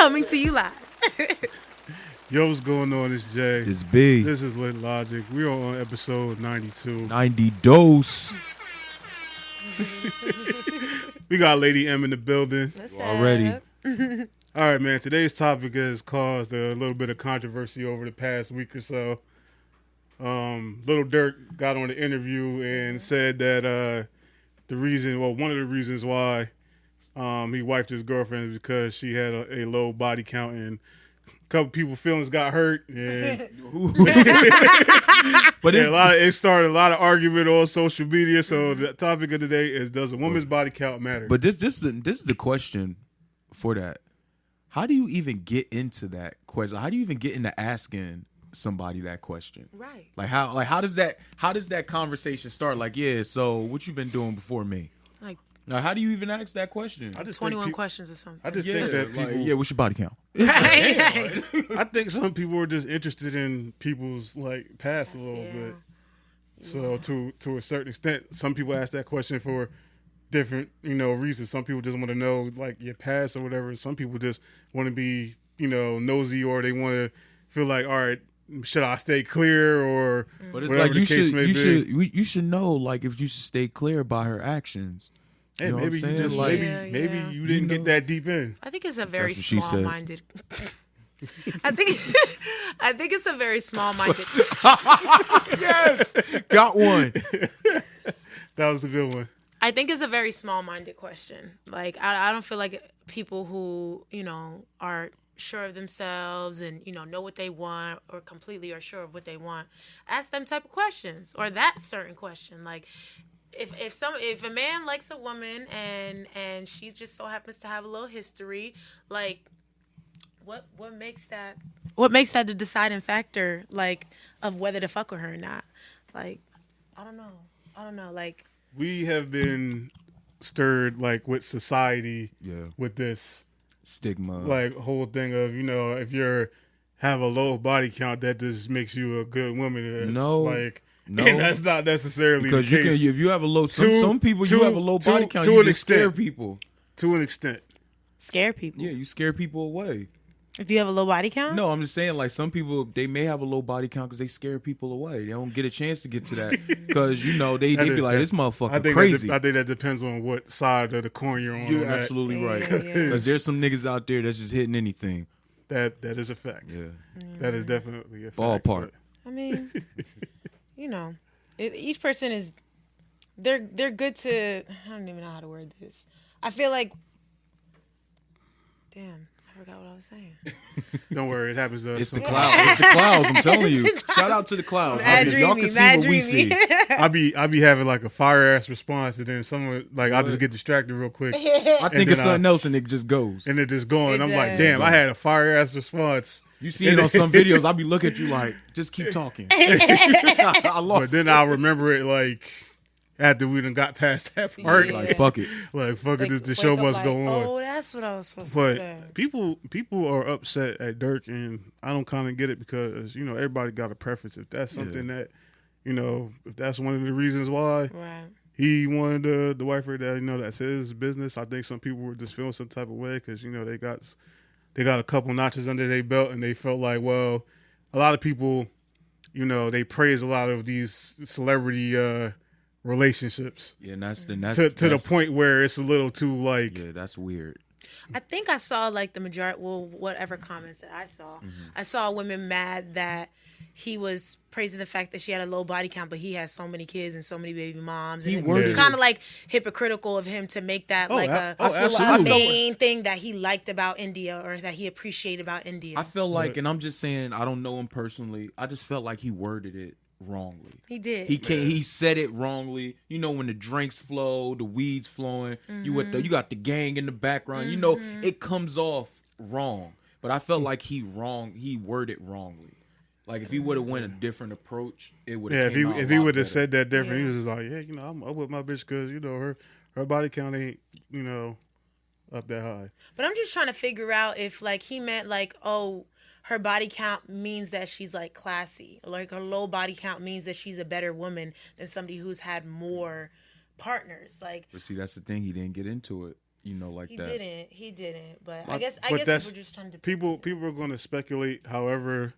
Coming to you live. Yo, what's going on? It's Jay. It's B. This is Lit Logic. We're on episode 92. 90 dose. We got Lady M in the building. Already. All right, man. Today's topic has caused a little bit of controversy over the past week or so. Little Dirk got on the interview and said that one of the reasons why he wifed his girlfriend is because she had a low body count and a couple people's feelings got hurt. And but it started a lot of argument on social media. So the topic of the day is, does a woman's body count matter? But this is the question for that. How do you even get into that question? How do you even get into asking somebody that question? Right. How does that conversation start? Like, yeah, so what you been doing before me? Like, now, how do you even ask that question? I just 21 questions or something. I just think that people, what's your body count? Right. I think some people are just interested in people's like past a little bit. So to a certain extent, some people ask that question for different, reasons. Some people just want to know like your past or whatever. Some people just want to be, nosy, or they want to feel like, all right, should I stay clear or But it's whatever like you should know like if you should stay clear by her actions. Hey, You know maybe what I'm you saying? just Like, maybe you didn't get that deep in. I think it's a very That's what she said. small-minded. I think it's a very small-minded. Yes, got one. That was a good one. I think it's a very small-minded question. Like, I don't feel like people who, are sure of themselves and, know what they want or completely are sure of what they want, ask them type of questions or that certain question. Like, if a man likes a woman and she just so happens to have a little history, like, what makes that the deciding factor, like, of whether to fuck with her or not? Like, I don't know. Like, We have been stirred like with society, Yeah. with this Stigma. like whole thing of if you're have a low body count, that just makes you a good woman. It's No. and that's not necessarily Because the you case. can, if you have a low, To- some people you to- have a low to- body count, to you an just scare extent. people. To an extent. scare people. Yeah, you scare people away. If you have a low body count? No, I'm just saying, like, some people, they may have a low body count because they scare people away. They don't get a chance to get to that because, they be like, this motherfucker crazy. I think that depends on what side of the coin you're on. You're on that. absolutely right. Yeah. Because there's some niggas out there that's just hitting anything. That is a fact. Yeah. That is definitely a fact. Ballpark. I mean, each person is, they're good to, I don't even know how to word this. I feel like, damn, I forgot what I was saying. Don't worry, it happens to us. It's the sometimes. clouds. It's the clouds, I'm telling you. Shout out to the clouds. Mad If y'all dreamy, can see mad what we dreamy. see. I be having like a fire ass response, and then someone like I just get distracted real quick, I think it's something else and it just goes. and it just going. It I'm like, does. damn, I had a fire ass response. You see it on some videos, I'll be looking at you like, just keep talking. I But lost then I'll remember it like after we done got past that part. Yeah. Like, fuck it. Like fuck it, Like, the show wake up must like, go on. Oh, that's what I was supposed to say. But people are upset at Dirk, and I don't kind of get it because everybody got a preference. If that's something that if that's one of the reasons why Right. he wanted the wifer that that's his business. I think some people were just feeling some type of way because they got a couple notches under their belt, and they felt like, well, a lot of people, they praise a lot of these celebrity relationships. Yeah, and that's To the point where it's a little too like. Yeah, that's weird. I think I saw like the majority, whatever comments that I saw. I saw women mad that he was praising the fact that she had a low body count, but he has so many kids and so many baby moms. And it was worded kind of like hypocritical of him to make that like a absolutely. main thing that he liked about India or that he appreciated about India. I feel like, and I'm just saying, I don't know him personally. I just felt like he worded it wrongly. He did. He said it wrongly. When the drinks flow, the weeds flowing, you got the gang in the background. It comes off wrong. But I felt like he worded wrongly. Like if he would have went a different approach, it would have. Yeah, if he would have said that different, he was just like, I'm with my bitch because her body count ain't up that high. But I'm just trying to figure out if like he meant like, oh, her body count means that she's like classy. Like her low body count means that she's a better woman than somebody who's had more partners. Like, but see, that's the thing. He didn't get into it. like He that. didn't. He didn't. But I But guess that's people just trying to people are going to speculate however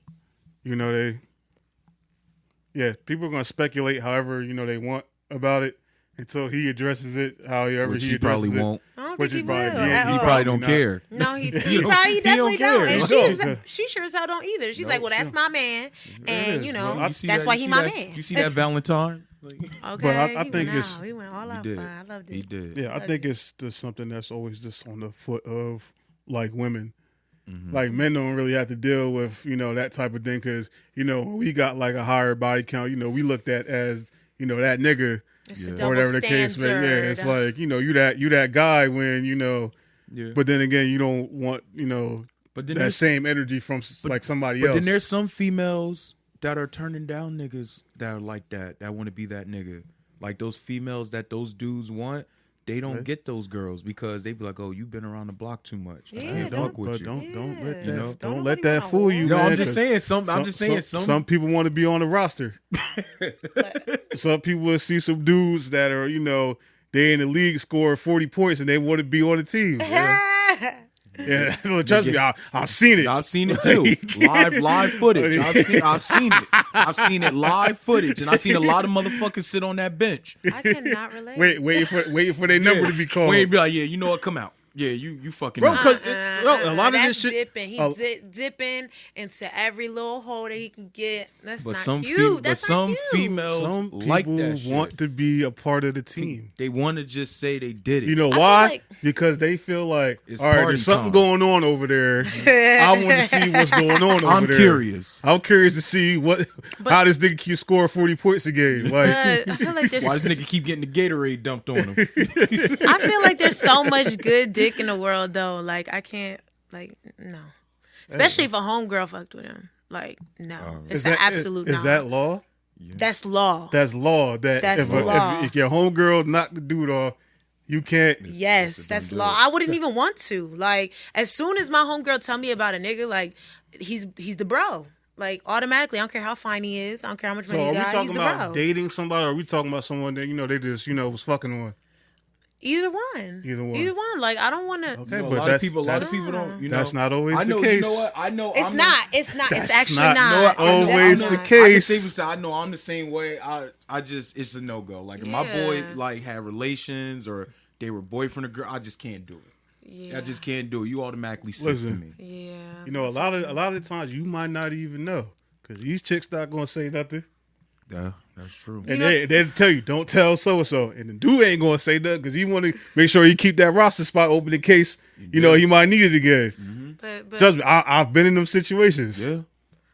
they people are going to speculate however they want about it until he addresses it however Which he he addresses probably it. won't. I don't Which think he is will. probably- at He all. probably don't not. care. No, he He definitely don't don't. And care. she sure as hell don't either. She's No, like, well, that's sure. my man, and is. know Well, You see that's that- why you he see my that- man. You see that Valentine? Okay, But I he think went it's- out. He went all He out. did. Fine. I loved it. He did. Yeah, I think it's just something that's always just on the foot of like women. Mm-hmm. Like men don't really have to deal with that type of thing because we got like a higher body count. We looked at as that nigga It's a Yeah. or double whatever the case may. Yeah, standard. it's like you that guy when Yeah. But then again, you don't want But then that there's same energy from like somebody But else. then there's some females that are turning down niggas that are like that want to be that nigga. Like those females that those dudes want, they don't get those girls because they be like, "Oh, you've been around the block too much. I Yeah, can't don't- fuck with But you." don't let that You know? don't Don't let nobody that wanna fool you. war. No, man, I'm just 'cause saying some. I'm just saying some people want to be on the roster. Some people will see some dudes that are they in the league score 40 points and they want to be on the team. Yeah, trust me, I've seen it. I've seen it too. Live footage. I've seen it. I've seen it live footage, and I've seen a lot of motherfuckers sit on that bench. I cannot relate. Waiting for their number to be called. Wait, be like, yeah, you know what? Come out. Yeah, you fucking. Bro, out. because a lot of That's this shit. dipping. He Oh. dipping into every little hole that he can get. That's But not some cute. That's some not cute. females Some like people that shit. want to be a part of the team. They want to just say they did it. You know feel why? like- Because they feel like, It's all right, party there's something time. going on over there. I want to see what's going on over I'm there. curious. I'm curious to see how this nigga can score 40 points a game. Like, I feel like there's Why this nigga keep getting the Gatorade dumped on him? I feel like there's so much good dick in the world though. Like I can't no. Especially if a homegirl fucked with him. Like, no. It's an absolute no. Is that law? That's law. That's law. That's if, law. If your homegirl knocked the dude off, you can't. Yes, that's law. I wouldn't even want to. Like, as soon as my homegirl tell me about a nigga, like, he's the bro. Like, automatically, I don't care how fine he is. I don't care how much So money are he we got. talking He's the about bro. dating somebody, or are we talking about someone that they just was fucking on? Either one. Either one. Either one. Like, I don't want to. Okay, You know, but a lot of people don't. You know, that's not always I know. the case. You know what? I know. It's not. It's not. It's That's actually not not. always It's the not. case. I can safely say I know I'm the same way. I just it's a no go. Like if my boy Yeah. like had relations or they were boyfriend or girl, I just can't do it. Yeah. I just can't do it. You automatically sis to Listen. me. Yeah. A lot of the times you might not even know because these chicks not gonna say nothing, Yeah, that's true. and they'll tell you don't tell so and so, and the dude ain't gonna say nothing because he want to make sure he keep that roster spot open in case he might need it again. But Trust me, I've been in them situations. Yeah,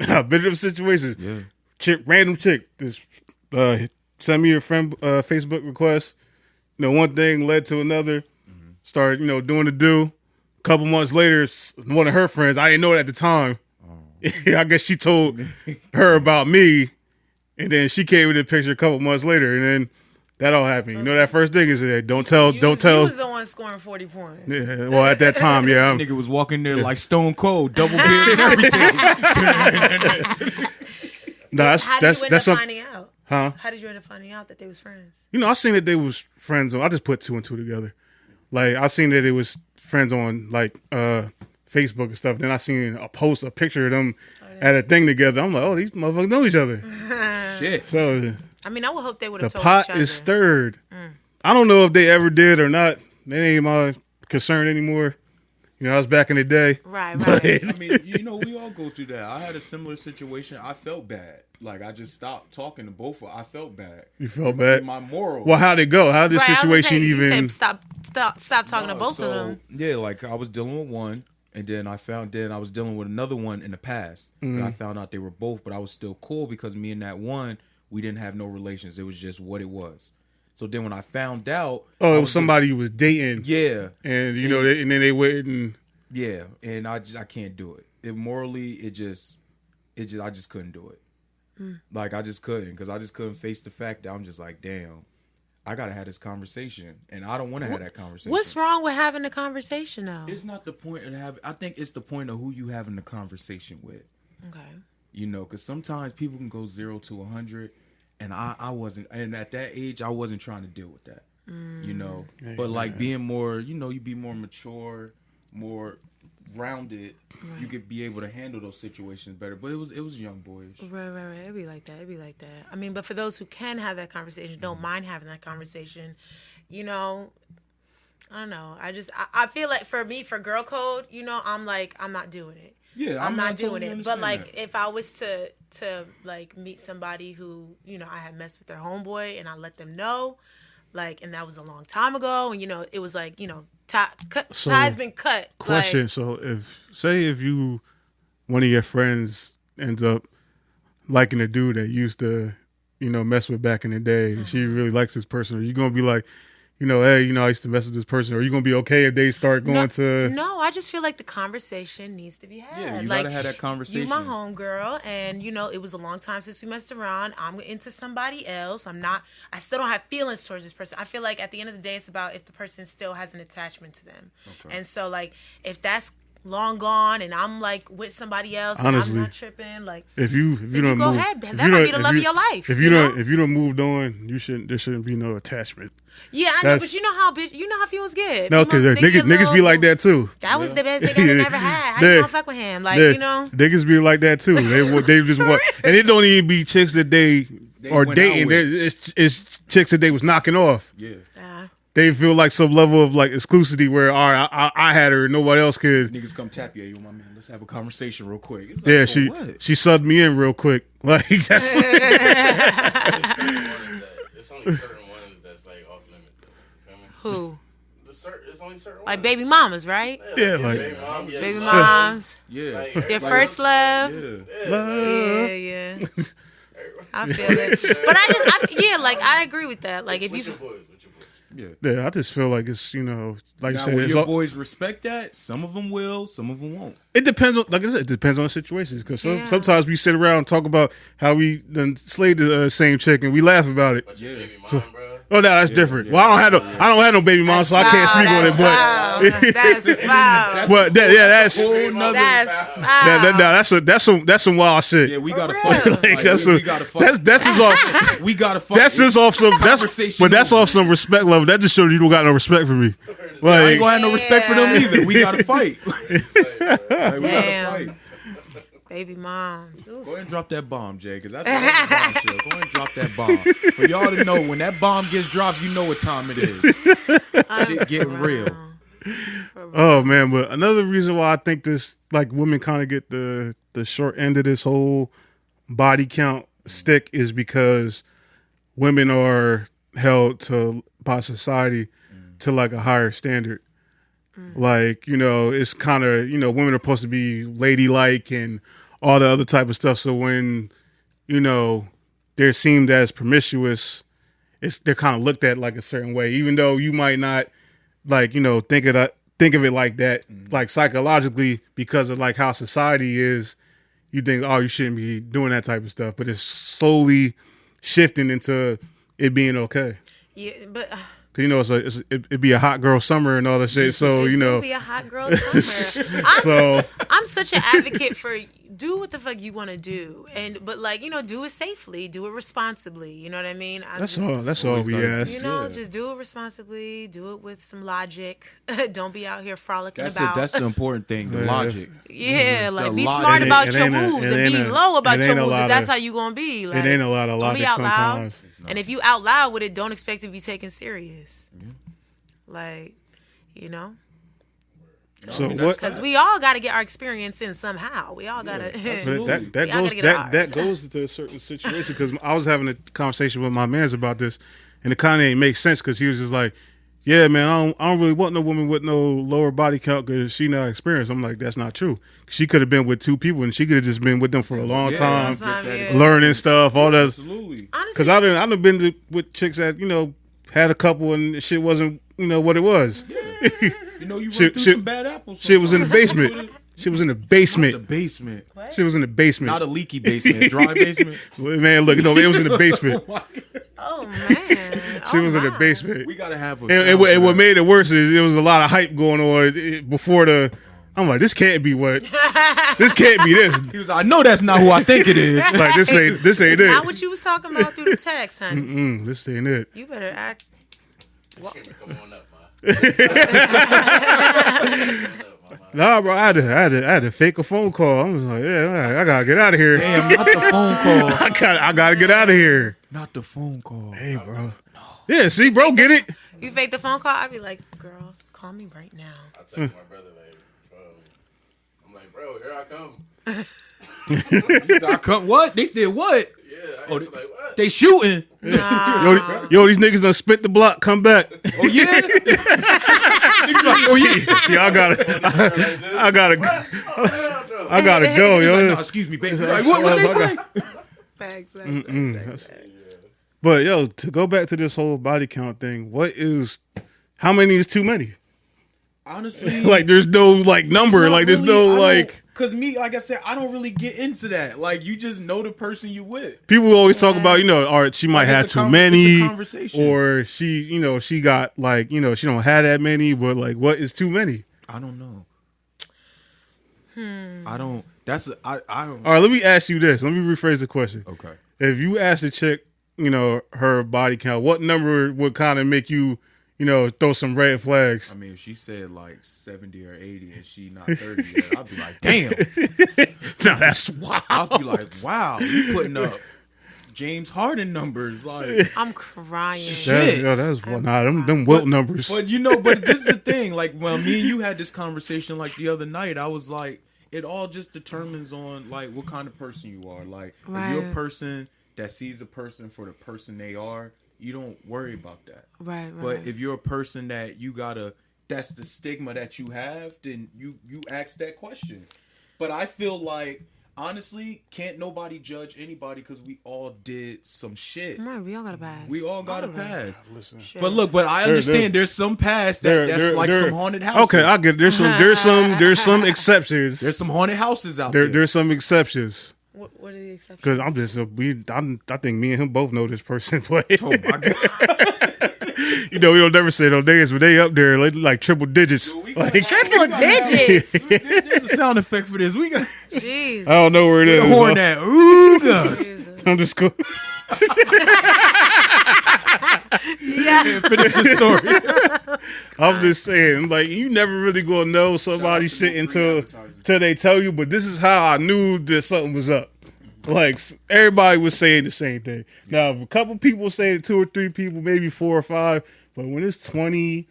I've been in them situations. yeah. Random chick, just send me a friend Facebook request. One thing led to another. Started doing the do. A couple months later, one of her friends, I didn't know it at the time. I guess she told her about me, and then she came with a picture a couple months later, and then that all happened. That first thing is that don't tell. You You was the one scoring 40 points. Yeah, well, at that time, yeah. Nigga was walking there like Stone Cold, double beard and everything. Nah, How did that's you end up that's some. finding out? Huh? How did you end up finding out that they was friends? I seen that they was friends on. I just put two and two together. Like I seen that they was friends on like Facebook and stuff. Then I seen a picture of them at a thing together. I'm like, oh, these motherfuckers know each other. Shit. So I mean, I would hope they would the have told pot each other. is stirred. I don't know if they ever did or not. That ain't my concern anymore. I was back in the day. Right. I mean, we all go through that. I had a similar situation. I felt bad. Like I just stopped talking to both of them. I felt bad. You felt bad? My moral. Well, how'd it go? How did this Right, I was gonna situation say, you even? said stop talking to both of them. Yeah, like I was dealing with one, and then I was dealing with another one in the past. And I found out they were both, but I was still cool because me and that one, we didn't have no relations. It was just what it was. So then when I found out, Oh, it was somebody you was dating. yeah, And and then they went and yeah, and I can't do it. I just couldn't do it. Like I just couldn't because I just couldn't face the fact that I'm just like, damn, I gotta have this conversation, and I don't want to have that conversation. What's wrong with having a conversation though? It's not the point of having. I think it's the point of who you having the conversation with. Okay. Because sometimes people can go 0 to 100, and I wasn't. And at that age, I wasn't trying to deal with that. you know. But like being more, you know, you be more mature, more rounded, you could be able to handle those situations better. But it was young boyish. Right. It'd be like that. I mean, but for those who can have that conversation, don't mind having that conversation, you know, I don't know. I feel like for me, for girl code, you know, I'm not doing it. Yeah, I'm not doing totally it. But like, that. if I was to like meet somebody who, you know, I had messed with their homeboy and I let them know, like, and that was a long time ago, and you know, it was like, you know, ties been cut. Question: Like, so if you one of your friends ends up liking a dude that you used to, you know, mess with back in the day, and she really likes this person, are you gonna be like, you know, hey, you know, I used to mess with this person, or are you gonna be okay if they start going to? No, I just feel like the conversation needs to be had. Yeah, you like, gotta have that conversation. You my homegirl, and you know, it was a long time since we messed around. I'm into somebody else. I still don't have feelings towards this person. I feel like at the end of the day, it's about if the person still has an attachment to them. Okay. And so, like, if that's long gone and I'm like with somebody else, Honestly, and I'm not tripping, like, if you don't go move, ahead. That might be the love of your life. If you don't moved on, there shouldn't be no attachment. Yeah, I know, but you know how females get. No, because niggas be like that too. That was the best thing I ever had. How you gonna fuck with him? Like, you know, niggas be like that too. They just want, and it don't even be chicks that they are dating. It's chicks that they was knocking off. Yeah. They feel like some level of like exclusivity where, all right, I had her, nobody else could. Niggas come tap you, yo, my man. Let's have a conversation real quick. It's like, yeah, what? she subbed me in real quick. Like that's. It's only certain ones that's like off limits. Though. You feel me? who? It's only certain Like ones. baby mamas, right? Yeah, like baby mom, yeah, Baby love. moms. Yeah. Like, Their first love. Yeah. Yeah. I feel it. But I agree with that. Like, if with you. your boys, Yeah. yeah, I just feel like it's, you know, like Now, you said, will it's your boys respect that? Some of them will, some of them won't. it depends on, like I said, it depends on the situations. Because Yeah. sometimes we sit around and talk about how we done slayed the same chick and we laugh about it. but your baby mom, bro. Oh, no, that's different. Well, I don't have no baby mom, so I can't speak on it. But That's foul. but that's Whole nother. That's foul. that's some wild shit. Yeah, we gotta real. fight. Like, that's we gotta fight. that's just off. We gotta fight. That's just off some. That's Conversation but that's over. off some respect level. That just shows you don't got no respect for me. I ain't Like, gonna have no respect for them either. We gotta fight. We Damn. gotta fight. Baby mom. Go ahead and drop that bomb, Jay, because that's a bombshell. Go ahead and drop that bomb. For y'all to know, when that bomb gets dropped, you know what time it is. Shit getting real. oh man, but another reason why I think this, like, women kind of get the short end of this whole body count stick is because women are held to by society to like a higher standard. Like, you know, it's kind of, you know, women are supposed to be ladylike and all the other type of stuff. So when, you know, they're seen as promiscuous, they're kind of looked at like a certain way, even though you might not, like, you know, think of it like that, like psychologically, because of like how society is. You think, oh, you shouldn't be doing that type of stuff, but it's slowly shifting into it being okay. Yeah, but. Cause you know it'd be a hot girl summer and all that shit. So you know, Be a hot girl summer. I'm such an advocate for do what the fuck you want to do, but like, you know, do it safely, do it responsibly. You know what I mean? that's all we ask. You know, just do it responsibly. Do it with some logic. Don't be out here frolicking That's about. That's the important thing. The logic. Yeah, like, The be logic. smart about It your ain't a- moves it and ain't be a- low about it your ain't a moves. lot If that's of- how you gonna be. Like, It ain't a lot of don't be logic out loud. sometimes. And if you out loud with it, don't expect to be taken serious. Like, you know. So what? Because we all got to get our experience in somehow. We all got to. That goes into a certain situation, because I was having a conversation with my mans about this, and it kind of ain't make sense, because he was just like, "Yeah, man, I don't really want no woman with no lower body count because she not experienced." I'm like, that's not true. She could have been with two people, and she could have just been with them for a long time, learning stuff, all that. Absolutely. Because I done been with chicks that, you know, had a couple and shit wasn't, you know, what it was. You know, you run through some bad apples. Shit was in the basement. She was in the basement. The basement. She was in the basement. Not a leaky basement, a dry basement. Man, look, no, it was in the basement. Oh, man. She was in the basement. We gotta have a. And what made it worse is there was a lot of hype going on before the. I'm like, this can't be what. This can't be this. He was like, I know that's not who I think it is. Like, this ain't it. Not what you was talking about through the text, honey. This ain't it. You better act. Come on up, ma. Nah, bro, I had to fake a phone call. I was like, yeah, I gotta get out of here. Damn, not the phone call. I gotta get out of here. Not the phone call. Hey, bro. Yeah, see, bro, get it. You fake the phone call, I'd be like, girl, call me right now. I text my brother like, I'm like, bro, here I come. He said, I come. What? They did what? Yeah, I was like, what? They shooting. Nah. Yo, these niggas done spit the block. Come back. Oh yeah. Niggas like, oh yeah. Yeah, I gotta go, He's yo. like, no, excuse me, baby. Like, what they say? Facts. But yo, to go back to this whole body count thing, how many is too many? Honestly, Like, there's no like number. Like, there's no like. Cause me, like I said, I don't really get into that. Like, you just know the person you with. People always talk about, all right, she might Like, have it's a too it's many, a conversation. or she got like, she don't have that many, but like, what is too many? I don't know. I don't. That's I don't. All right, let me ask you this. Let me rephrase the question. Okay. If you ask the chick, her body count, what number would kind of make you, throw some red flags? I mean, if she said like 70 or 80 and she not 30 yet, I'd be like, damn. No, that's wild. I'd be like, wow, you putting up James Harden numbers, like. I'm crying. Shit. Them Wilt numbers. But but this is the thing. Like, when me and you had this conversation like the other night, I was like, it all just determines on like what kind of person you are. Like, if you're a Right. person that sees a person for the person they are, you don't worry about that. Right. But if you're a person that that's the stigma that you have, then you ask that question. But I feel like, honestly, can't nobody judge anybody because we all did some shit. Right, we all got to pass. We all got to of us. pass. Listen. But look, I understand there's some past that's like some haunted houses. Okay, I get it. There's some exceptions. There's some haunted houses out there. There's some exceptions. What are the exceptions? Because I think me and him both know this person. But Oh my god! we don't never say those names, but they up there like triple digits. Like, Triple digits. There's a sound effect for this. We got Jeez. I don't know where it is. horn that. Ooga. I'm just going. Yeah. Finish the story. I'm just saying, like, you never really gonna know somebody shit until they tell you. But this is how I knew that something was up. Like, everybody was saying the same thing. Now, if a couple people say it, 2 or 3 people, maybe 4 or 5, but when it's 20,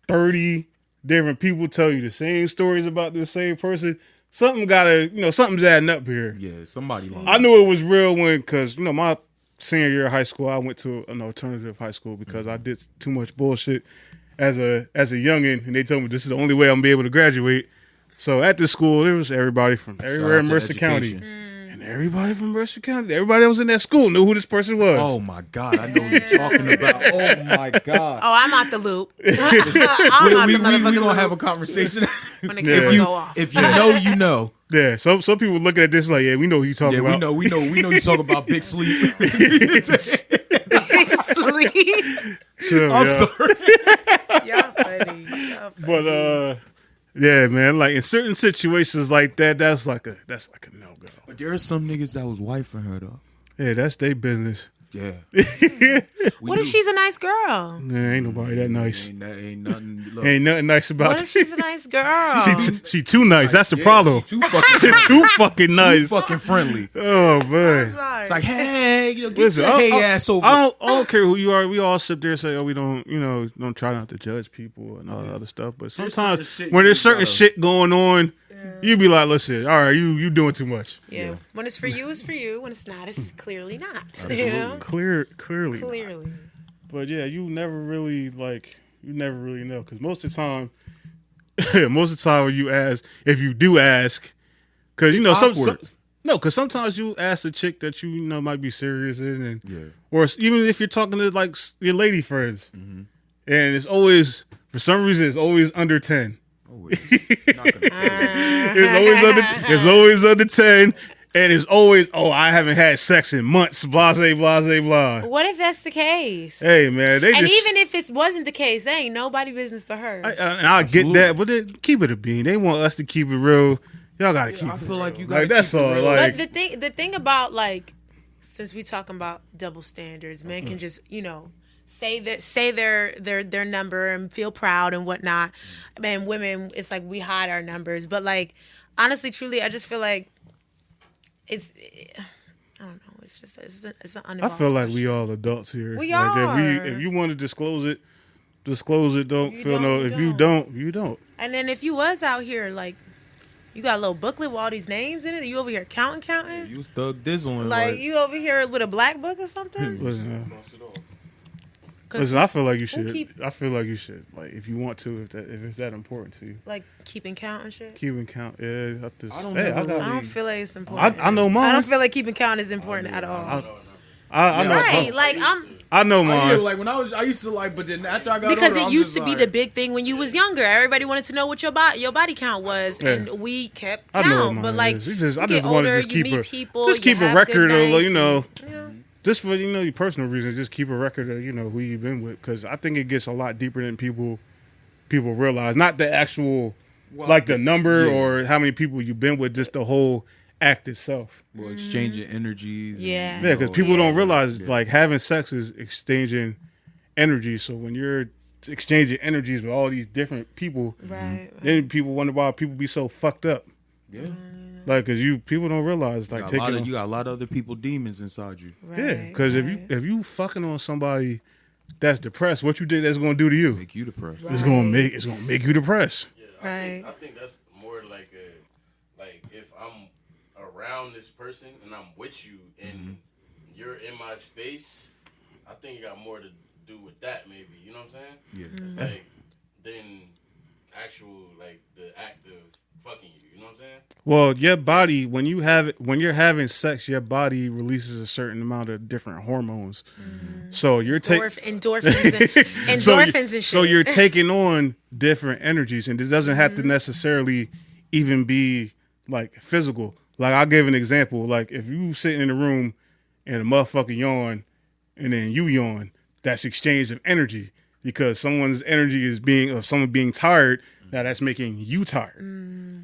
30 different people tell you the same stories about the same person, something's adding up here. Yeah, somebody lying. I knew it was real because my senior year of high school, I went to an alternative high school because I did too much bullshit as a youngin', and they told me this is the only way I'm gonna be able to graduate. So at this school, there was everybody from everywhere in Mercer County. And everybody from Mercer County, everybody that was in that school knew who this person was. Oh my god, I know what you're talking about. Oh my god. Oh, I'm out the loop. I'm out We the motherfucking gonna loop have a conversation. when the camera go off. If you know, you know. Yeah, some people looking at this like, yeah, we know who you talking Yeah, about. we know you talk about Big Sleep. Sleep. So, I'm yeah. sorry. Y'all funny. Y'all funny. But yeah, man, like in certain situations like that, that's like a no go. But there are some niggas that was wifing her though. Yeah, that's their business. Yeah. What if she's a nice girl? Man, ain't nobody that nice. Ain't nothing. Look, Ain't nothing nice about What if she's a nice girl? she too nice. That's the problem. She too fucking, Too fucking nice. too fucking friendly. Oh man. Sorry. It's like, hey, get Listen, your hey ass over. I don't care who you are. We all sit there and say, oh, we don't, don't try not to judge people and all that other stuff. But There's sometimes certain shit when you there's certain gotta- shit going on, you be like, listen, all right, you doing too much. Yeah. When it's for you, it's for you. When it's not, it's clearly not. You know? Clearly. Clearly. But yeah, you never really know because most of the time when you ask, if you do ask, because because sometimes you ask a chick that might be serious in, and or even if you're talking to like your lady friends, and it's always for some reason it's always under 10. It's always under 10. And it's always, I haven't had sex in months, blah, blah, blah, blah. What if that's the case? Hey, man. And even if it wasn't the case, they ain't nobody business but hers. And I get that, but keep it a bean. They want us to keep it real. Y'all got to keep it I feel real. like you got that's all. real. Like, But the thing about, like, since we talking about double standards, men can just, say their number and feel proud and whatnot. Man, women, it's like we hide our numbers, but like honestly, truly, I just feel like it's. I don't know. It's just it's an I uninvolved feel like question. we all adults here. We like are. if you want to disclose it, disclose it. Don't You feel don't, no. you If you don't. don't, you don't. And then if you was out here like you got a little booklet with all these names in it, you over here counting. You was thug dizzling Like you over here with a black book or something. Listen, Cross it off. listen. I feel like you should. keep- I feel like you should. Like if you want to, if it's that important to you, Like keeping count and shit. keep and count. Yeah, I don't hey, never got- I don't feel like it's important. I know mine. I don't feel like keeping count is important at all. I know. Right, like I know Oh, yeah, mine. like when I used to like, but then after I got because older, it I'm used just to be like, the big thing when you was younger. Everybody wanted to know what your body count was, Yeah. and we kept I count. know what mine but like, is. I you just get want to older, just you keep meet a people, just you keep a have record good of nights you know. and, Just for your personal reasons, just keep a record of who you've been with, because I think it gets a lot deeper than people realize. Not the actual like the number yeah. or how many people you've been with, just the whole act itself. well, exchanging energies. Yeah. and, Yeah, because people Yeah. don't realize like having sex is exchanging energy. So when you're exchanging energies with all these different people, right. then people wonder why people be so fucked up. yeah. Like, cause people don't realize like You got a lot of other people demons inside you. yeah, because if you fucking on somebody that's depressed, what you did that's gonna do to you? Make you depressed. It's gonna make you depressed. Right. I think that's more like if I'm around this person and I'm with you and you're in my space, I think it got more to do with that maybe. You know what I'm saying? Yeah. It's like than actual like the act of fucking you. You know what I'm saying? Well, your body when you're having sex, your body releases a certain amount of different hormones. So you're taking Endorphins and shit. So you're taking on different energies, and it doesn't have to necessarily even be like physical. Like I'll give an example. Like if you sitting in a room and a motherfucker yawn, and then you yawn, that's exchange of energy because someone's energy is someone being tired. Now that's making you tired.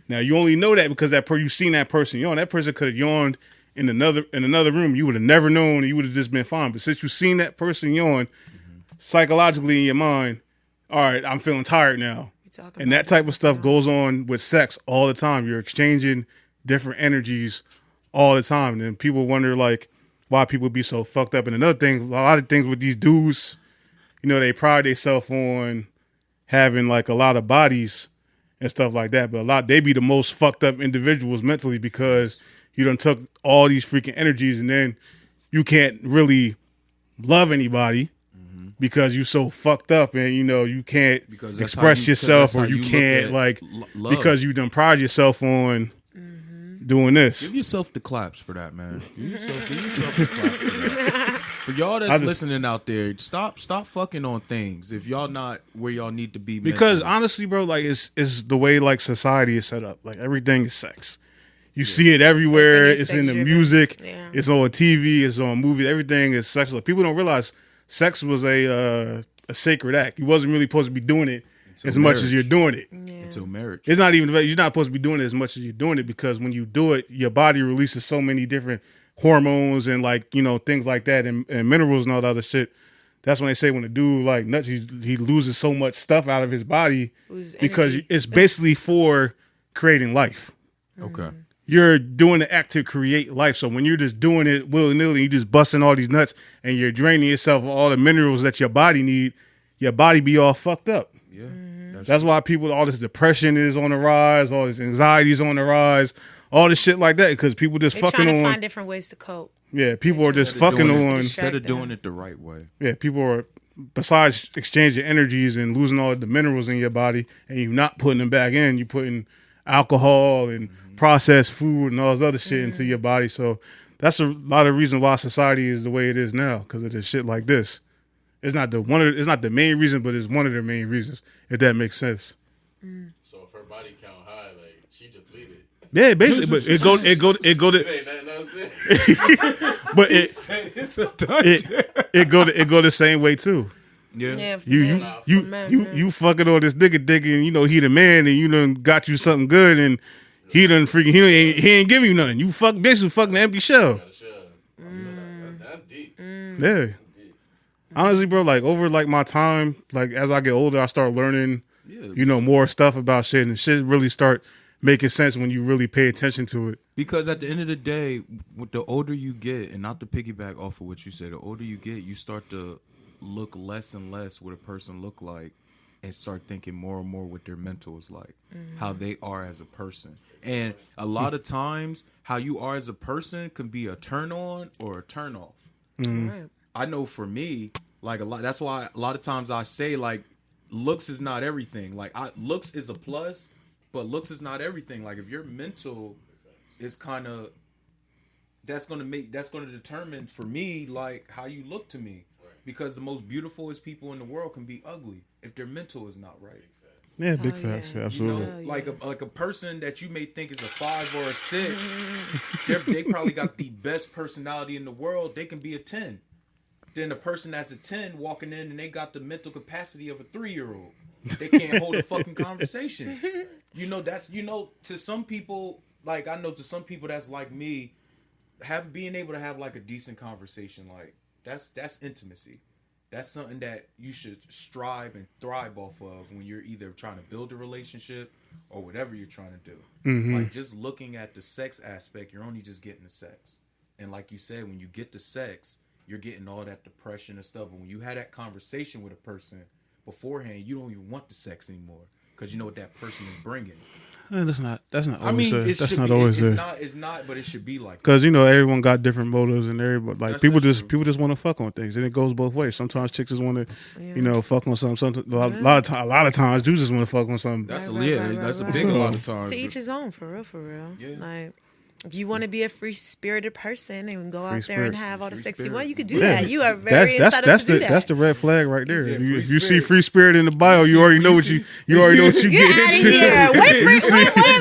Now you only know that because you seen that person yawn. That person could have yawned in another room. You would have never known. You would have just been fine. But since you seen that person yawn, psychologically in your mind, all right, I'm feeling tired now. And that type of stuff goes on with sex all the time. You're exchanging different energies all the time. And people wonder like why people be so fucked up. And another thing, a lot of things with these dudes, they pride themselves on having like a lot of bodies and stuff like that. But they be the most fucked up individuals mentally because you done took all these freaking energies and then you can't really love anybody because you so fucked up and you can't Because that's express how you- yourself because or that's how you you can't look like at love. because you done pride yourself on doing this. Give yourself the claps for that, man. Give yourself the claps for that. For y'all that's listening out there, stop fucking on things if y'all not where y'all need to be. Because mentally. honestly, bro, like it's the way like society is set up. Like everything is sex. You see it everywhere. Everything is It's in the sex-driven. music. Yeah. It's on TV. It's on movies. Everything is sexual. People don't realize sex was a sacred act. You wasn't really supposed to be doing it as much as marriage. you're doing it. until marriage. It's not even you're not supposed to be doing it as much as you're doing it because when you do it, your body releases so many different hormones and like things like that and minerals and all that other shit. That's when they say when a dude like nuts, he loses so much stuff out of his body Loses because energy. it's basically for creating life. Okay. You're doing the act to create life. So when you're just doing it willy-nilly, you just busting all these nuts and you're draining yourself of all the minerals that your body need, your body be all fucked up. Yeah. That's why all this depression is on the rise, all this anxiety is on the rise, all this shit like that because people just They're fucking trying to on. find different ways to cope. Yeah, people are just Instead of fucking doing it- on. instead of Distract doing them. it the right way. Yeah, people are, besides exchanging energies and losing all the minerals in your body and you not putting them back in, you putting alcohol and processed food and all this other shit into your body. So that's a lot of reasons why society is the way it is now because of this shit like this. It's not the main reason, but it's one of the main reasons, if that makes sense. So if her body count high, like she depleted. Yeah, basically, but it go to, It ain't nothing else there. but It's a it go the same way too. Yeah. Yeah, for You men. you For men, you yeah. you fucking on this nigga dick and he the man and you done got you something good and he done freaking he ain't giving you nothing. You basically fucking an empty shell. Gotta shove. I feel that. That's deep. Yeah. honestly, bro, like over like my time, like as I get older, I start learning, Yeah. more stuff about shit, and shit really start making sense when you really pay attention to it. Because at the end of the day, with the older you get, and not to piggyback off of what you said, the older you get, you start to look less and less what a person look like, and start thinking more and more what their mental is like, how they are as a person. And a lot of times, how you are as a person can be a turn on or a turn off. Right. I know for me, like a lot. That's why a lot of times I say like, looks is not everything. Like looks is a plus, but looks is not everything. Like if your mental is kind of, that's gonna determine for me like how you look to me. Because the most beautifulest people in the world can be ugly if their mental is not right. Yeah, big Oh, facts. yeah. Yeah, absolutely. Yeah. Like a person that you may think is a 5 or a 6, they probably got the best personality in the world. They can be a 10. Then a person that's a 10 walking in and they got the mental capacity of a 3-year-old. They can't hold a fucking conversation. That's to some people, like I know to some people that's like me, being able to have like a decent conversation, like that's intimacy. That's something that you should strive and thrive off of when you're either trying to build a relationship or whatever you're trying to do. Like just looking at the sex aspect, you're only just getting the sex. And like you said, when you get the sex, you're getting all that depression and stuff. But when you had that conversation with a person beforehand, you don't even want the sex anymore because you know what that person is bringing. That's not always I mean, there. it That's should not be, always it's there. It's not, but it should be like that. Because everyone got different motives, and everybody like That's people true. just want to fuck on things, and it goes both ways. Sometimes chicks just want to, fuck on something. A lot of times, dudes just want to fuck on something. That's Right, that's a right. big a lot of It's times. to each his own, for real. Yeah. Like, if you want to be a free spirited person and go out there spirit. and have all the Free sexy spirit. one, you could do that. You are very that's entitled to do that. that's the red flag right there. Yeah, If you, free if you see spirit. free spirit in the bio, you already know what you already know what you Get get out of into. here.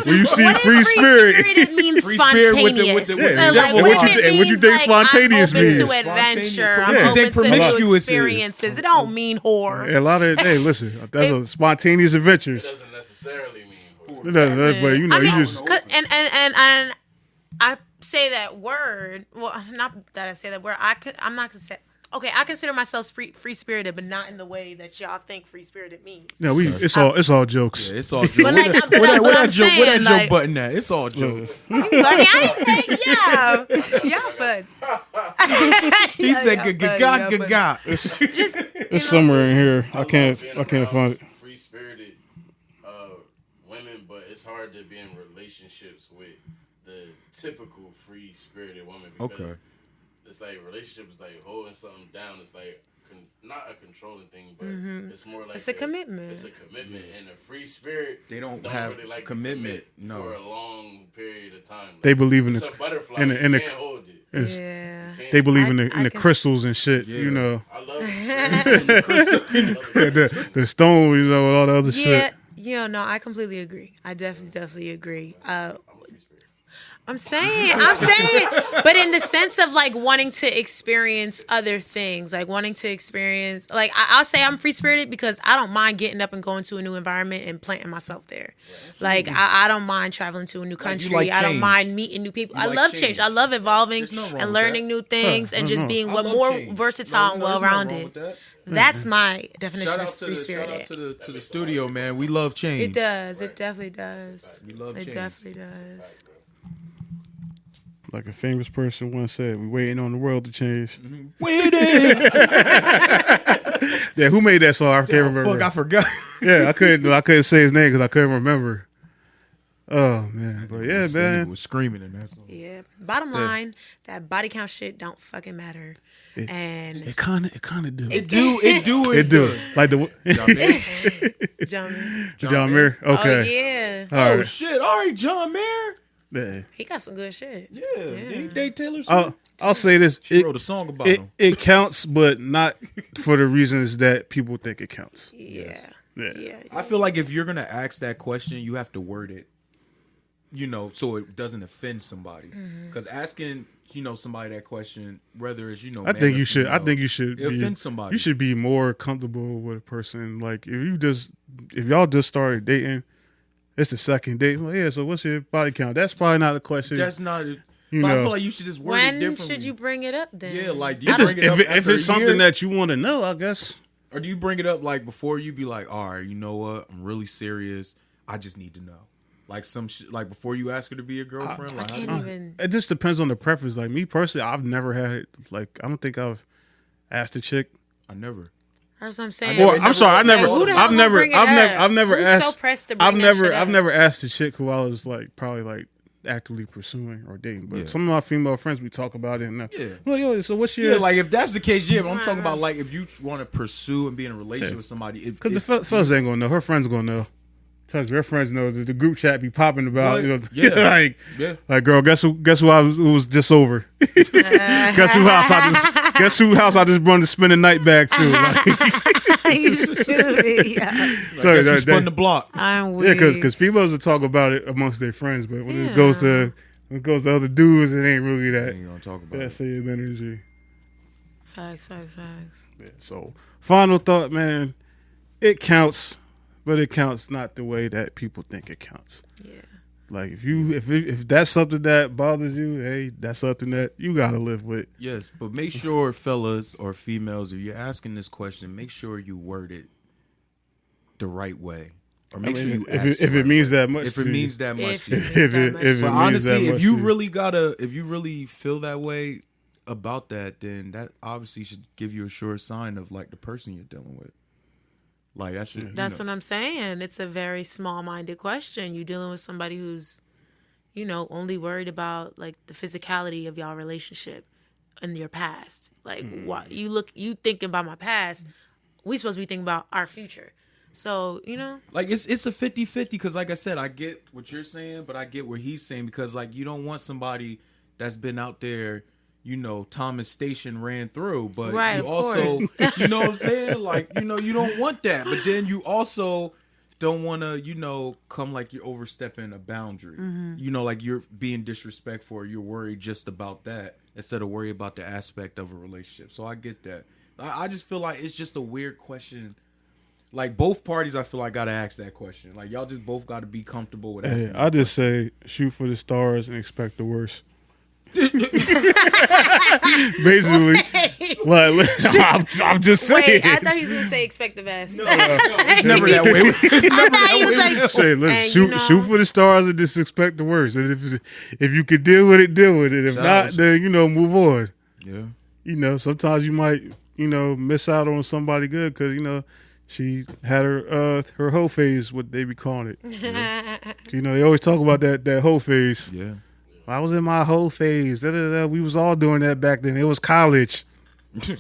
When you see What free if spirit, it means Free spirit with the- spontaneous. with the- with the So, devil. what And what if you it think- what you means, think spontaneous I'm open means? to adventure. I'm What you open think to new promiscuous is? experiences. It don't mean whore. a lot of listen, that's a spontaneous adventures. It doesn't necessarily mean whore. But I mean, you just 'cause- and I say that word. Well, not that I say that word. I'm not gonna say. Okay, I consider myself free spirited, but not in the way that y'all think free spirited means. it's all jokes. Yeah, it's all jokes. But like, Where that saying, Joe like, button at? It's all jokes. funny. I didn't say y'all fun. He said gaga. It's somewhere in here. I can't find it. Free spirited women, but it's hard to be in relationships with the typical free spirited woman because Okay. it's like relationships is like holding something down. It's like not a controlling thing, but it's more like It's a commitment. It's a commitment, and a free spirit They don't have really like to commitment, commit no. for a long period of time. They believe in it's the a butterfly. in You the can't hold it. it's- Yeah. they believe in I the can- crystals and shit. Yeah. You know, I love it. the stone. You know, and all the other Yeah. shit. No, I completely agree. I definitely agree. I'm saying, but in the sense of like wanting to experience other things, like wanting to experience, like I'll say I'm free spirited because I don't mind getting up and going to a new environment and planting myself there. Like I don't mind traveling to a new country. like I don't change. mind meeting new people. I like love change. change. I love evolving There's nothing wrong and with learning new things and just being I love more change. versatile and No, well there's nothing wrong rounded. with that. That's my definition Shout of out to free the shout out spirited. to the studio, man. We love change. It does. It definitely does. We love It change. definitely does. Like a famous person once said, "We waiting on the world to change." Waiting. Yeah, who made that song? I can't remember. Fuck, I forgot. Yeah, I couldn't say his name because I couldn't remember. Oh man, but yeah, Nigga man. was screaming in that song. Yeah. Bottom line, that body count shit don't fucking matter. And It kind of do. It do. It do. Like the John Mayer. Oh Okay. yeah. All Oh right. shit! All right, John Mayer. Yeah. He got some good shit. Yeah, did he date Taylor Swift? I'll say this. She wrote a song about him. It counts, but not for the reasons that people think it counts. Yeah. Yeah. Yeah. I feel like if you're gonna ask that question, you have to word it, so it doesn't offend somebody. Because asking, somebody that question, whether it's I think you should. I think you should. it offends somebody. You should be more comfortable with a person. Like if y'all just started dating, it's the second date. Well, yeah. So what's your body count? That's probably not a question. That's not. You But I know, feel like you should just word it When differently. should you bring it up then? Yeah, like do you it just, bring it up if after it's a something year? that you want to know, I guess. Or do you bring it up like before you be like, all right, you know what? I'm really serious. I just need to know. Like some like before you ask her to be your girlfriend. I Like, how can't do you- even. It just depends on the preference. Like me personally, I've never had like I don't think I've asked a chick. I never. That's what I'm saying. never- Or it I'm never sorry, I was- never, Who the hell I've gonna never, bring it I've never, up? I've never Who's asked. so pressed to bring I've that never, shit I've up? never asked a chick who I was like probably like actively pursuing or dating. But Yeah. some of my female friends, we talk about it. And Yeah. well, yo, so what's your? Yeah, like if that's the case, yeah. But I'm talking about like if you want to pursue and be in a relationship with somebody. Because the fellas ain't gonna know. Her friends gonna know. Trust me, her friends know. The group chat be popping about. Right. You know, Yeah. like, Yeah. girl, guess who I was? It was just over. Guess who house I just brought to spend the night back to. Like, You stupid. Yeah. sorry, Guess who that- spun the block? I'm yeah, weak. because females will talk about it amongst their friends, but when it goes to other dudes, it ain't really that Ain't gonna talk about that it. same energy. Facts. Yeah, so final thought, man, it counts, but it counts not the way that people think it counts. Yeah. Like if that's something that bothers you, hey, that's something that you gotta live with. Yes, but make sure, fellas or females, if you're asking this question, make sure you word it the right way, or make sure you ask if the it right means way. that much If to it you. means that much If to you. it means that much. If it But means honestly, that if you much if you really feel that way about that, then that obviously should give you a sure sign of like the person you're dealing with. Like that should. That's what I'm saying. It's a very small-minded question. You're dealing with somebody who's, only worried about like the physicality of y'all relationship in your past. Like, why you thinking about my past? We supposed to be thinking about our future. So, Like it's a 50-50 because like I said, I get what you're saying, but I get what he's saying because like you don't want somebody that's been out there, Thomas Station ran through, but Right, you of also course. you know what I'm saying? Like, you don't want that. But then you also don't wanna, come like you're overstepping a boundary. Like you're being disrespectful or you're worried just about that instead of worry about the aspect of a relationship. So I get that. I just feel like it's just a weird question. Like both parties, I feel like gotta ask that question. Like y'all just both gotta be comfortable with Hey, asking. I just say shoot for the stars and expect the worst. Basically, like I'm just saying. wait, I thought he was gonna say expect the best. It's never that way. It's never thought he was that way. like- Say, listen, And, shoot for the stars and just expect the worst. And if you could deal with it, deal with it. If Shout not, out. then move on. Yeah. Sometimes you might miss out on somebody good because she had her hoe phase, what they be calling it. They always talk about that hoe phase. Yeah. I was in my hoe phase. Da, da, da. We was all doing that back then. It was college. There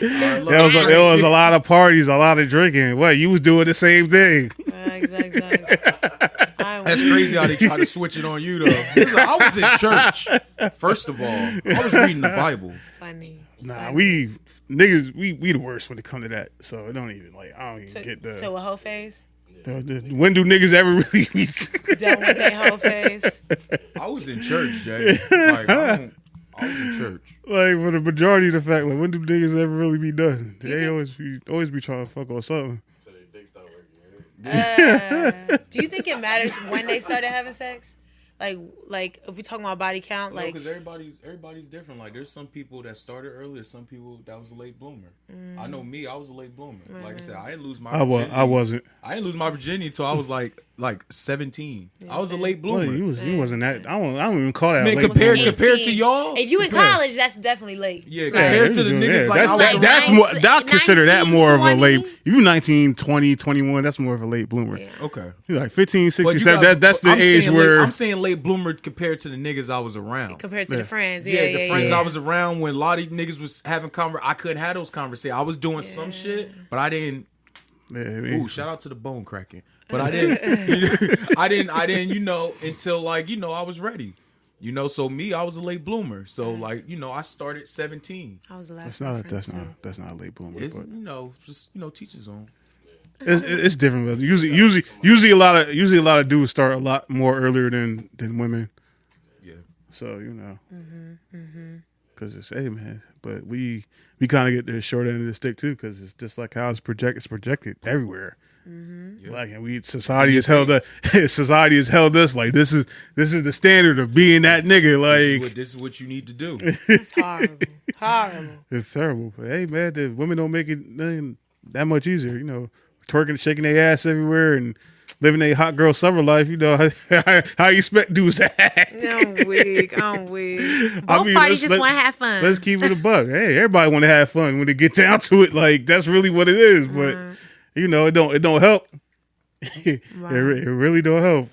was a lot of parties, a lot of drinking. What, you was doing the same thing? Exactly. That's crazy how they try to switch it on you though. He's like, I was in church. First of all, I was reading the Bible. Funny. Nah, we niggas, we the worst when it come to that. So it don't even I don't even get the. So a whole face? When do niggas ever really be? Done with their whole face. I was in church, Jay. Like, I was in church. Like for the majority of the fact, like when do niggas ever really be done? They always be trying to fuck on something. So their dick start working. Do you think it matters when they started having sex? Like if we talking about body count, No, like because everybody's different. Like there's some people that started earlier, some people that was a late bloomer. I know me, I was a late bloomer. Like I said, I didn't lose my virginity. I wasn't. I didn't lose my virginity until I was like 17. I was a same. late Well, bloomer. you wasn't that. I don't even call that. Man, late compared bloomer. to y'all, if you in college, that's definitely late. yeah, Like, compared to the Yeah, niggas like that's, I was that, around. that's more. I consider that 19, more of a late. 20. If you 19, 20, 21, that's more of a late bloomer. Okay. You're like 15, 16, But you 17. got- That's the I'm age saying where. I'm saying late bloomer compared to the niggas I was around. compared to the friends. Yeah, Yeah, the friends I was around when a lot of niggas was having I couldn't have those conversations. I was doing some shit, but I didn't. Yeah, I mean, Ooh, shout out to the bone cracking. But I didn't. I didn't. Until like I was ready. So me, I was a late bloomer. So like I started 17. I was the last. that's of my not friends, too. that's not a late bloomer. It's But just teach his own. it's different. But usually a lot of dudes start a lot more earlier than women. Yeah. So because it's man. But we kind of get the short end of the stick too because it's just like how it's projected everywhere. Yeah. Like, and society has held us. Society has held us like this is the standard of being that nigga. Like, this is what you need to do. It's horrible. Horrible. it's terrible. But hey, man, the women don't make it that much easier. You know, twerking, shaking their ass everywhere, and living a hot girl summer life. You know how you expect dudes to act. I'm weak. Both parties just want to have fun. Let's keep it a buck. Hey, everybody want to have fun when they get down to it. Like, that's really what it is. But you know, it don't help. It really don't help.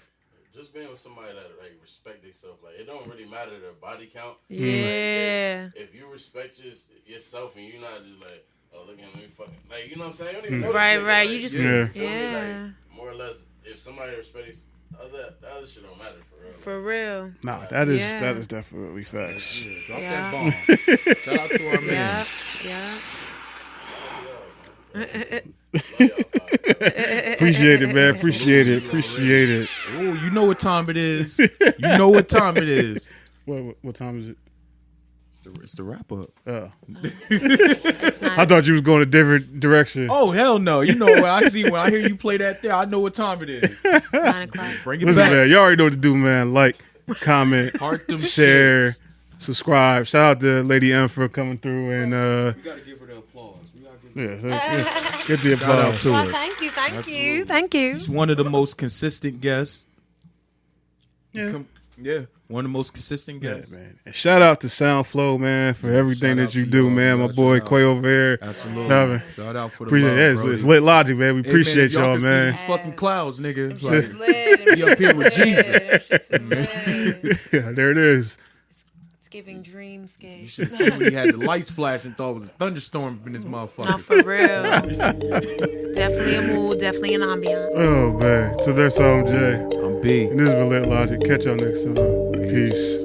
Just being with somebody that like respect themselves, like it don't really matter their body count. Yeah. Like, if you respect yourself and you're not just like, oh look at me fucking, like, you know what I'm saying? You don't even notice Right. it, Right. like, You just feel me? yeah. Like, more or less, if somebody respects the other shit don't matter for real. For real. Nah, that is Yeah. definitely facts. Yeah, drop Yeah. that bomb. Shout out to our man. Yeah. Appreciate it, man. Appreciate it. Oh, you know what time it is. You know what time it is. What time is it? It's the wrap up. Oh. It's not. I thought you was going a different direction. Oh hell no! You know what I see when I hear you play that there. I know what time it is. 9 o'clock. Bring it Listen, back. man, you already know what to do, man. Like, comment, Heart them share, shits. subscribe. Shout out to Lady M for coming through and We gotta give her the applause. We gotta give get the shout out applause. to Well, her. thank you. She's one of the most consistent guests. Yeah. One of the most consistent Yeah, guests. man. And shout out to Soundflow, man, for everything Shout out that you to do, y'all, man. My man. boy Shout out. Quay over here. Absolutely. Nah, man. Shout out for the Appreciate love, it. bro. It's lit logic, man. We Hey, appreciate man, if y'all, can see man. these fucking clouds, nigga. It's Them like, shit's lit. be up here with Jesus. Them shit's lit. Yeah, there it is. It's giving dreamscape. You should see when he had the lights flash and thought it was a thunderstorm in this No, motherfucker. for real. Definitely a mood. Definitely an ambiance. Oh, man. So there's Jay. I'm big. And this is Lit Logic. Catch y'all next time. Peace.